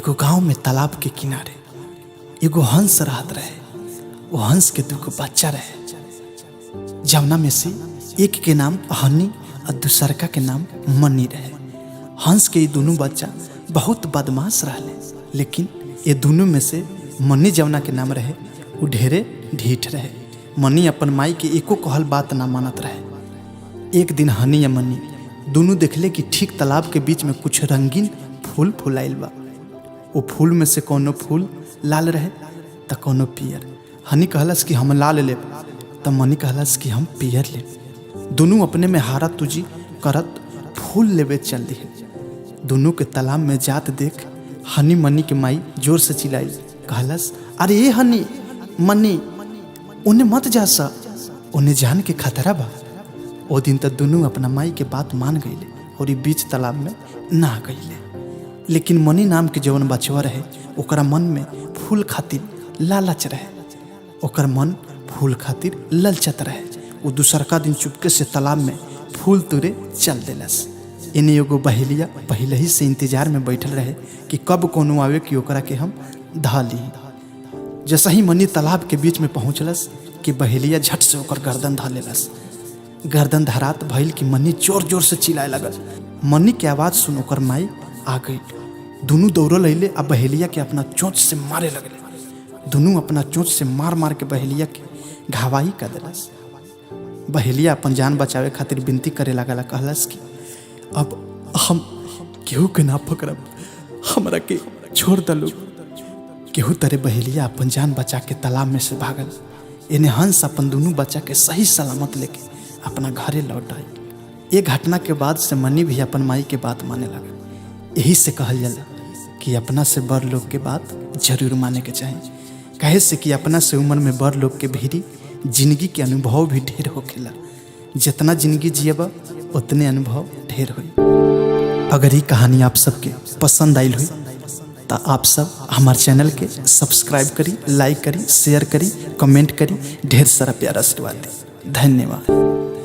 एगो गांव में तालाब के किनारे एगो हंस रहत रहे। वो हंस के दूगो बच्चा रहे, जवना में से एक के नाम हनी और दूसरका के नाम मनी रहे। हंस के ये दोनों बच्चा बहुत बदमाश रहले, लेकिन ये दोनों में से मनी जवना के नाम रहे वो ढेरे ढीठ रहे। मनी अपन माई के एको कहल बात ना मानत रहे। एक दिन हनी या मनी दोनों देखले कि ठीक तालाब के बीच में कुछ रंगीन फूल फुलाइल बा। वो फूल में से कोनो फूल लाल रहे तो कोनो पियर। हनी कहलस कि हम लाल लेब, तो मनी कहलस कि हम पियर लेब। दोनों अपने में हारा तुजी करत फूल लेवे चल दिए। दोनों के तालाब में जात देख हनी मनी के माई जोर से चिल्लाई, कहलस, अरे ये हनी मनी उन्हें मत जा सा, उन्हें जान के खतरा बा। ओ दिन तक दोनों अपना माई के बात मान गईले और बीच तालाब में नहा गईले। लेकिन मनी नाम के जवन बचवा रहे ओकरा मन में फूल खातिर लालच रहे। ओकर मन फूल खातिर ललचत रहे। वो दूसरका दिन चुपके से तालाब में फूल तुरे चल देलस। इन्हें एगो बहेलिया पहले ही से इंतजार में बैठल रहे कि कब कोनो आवे कि ओकरा के हम धा ली। जैसा ही मनी तालाब के बीच में पहुँचलस कि बहेलिया झट से ओकर गर्दन धा लेलस। गर्दन धरात भइल कि मनी जोर जोर से चिल्लाए लगल। मनी के आवाज़ सुन ओकर माई आ गई। दोनों दौड़ल अइले आ बहेलिया के अपना चोंच से मारे लगले। दोनों अपना चोंच से मार मार के बहेलिया के घावाही कर देलस। बहेलिया अपन जान बचावे खातिर विनती करे लागला, कहलस कि अब हम केहू के ना पकड़ब, हमरा के छोड़ दलो। केहू तरह बहेलिया अपन जान बचा के तालाब में से भागल। इन्हें हंस अपन दोनों बच्चा के सही सलामत लेके अपना घरे लौट आई। ये घटना के बाद से मनी भी अपन माई के बात माने लगा। यही से कहल जाला कि अपना से बड़ लोग के बात जरूर माने के चाहिए, कहे से कि अपना से उम्र में बड़ लोग के भीरी जिंदगी के अनुभव भी ढेर होखेला। जितना जिंदगी जिएबा उतने अनुभव ढेर होई। अगर ये कहानी आप सबके पसंद आइल हुई तो आप सब हमारे चैनल के सब्सक्राइब करी, लाइक करी, शेयर करी, कमेंट करी, ढेर सारा प्यार आशीर्वाद दी। धन्यवाद।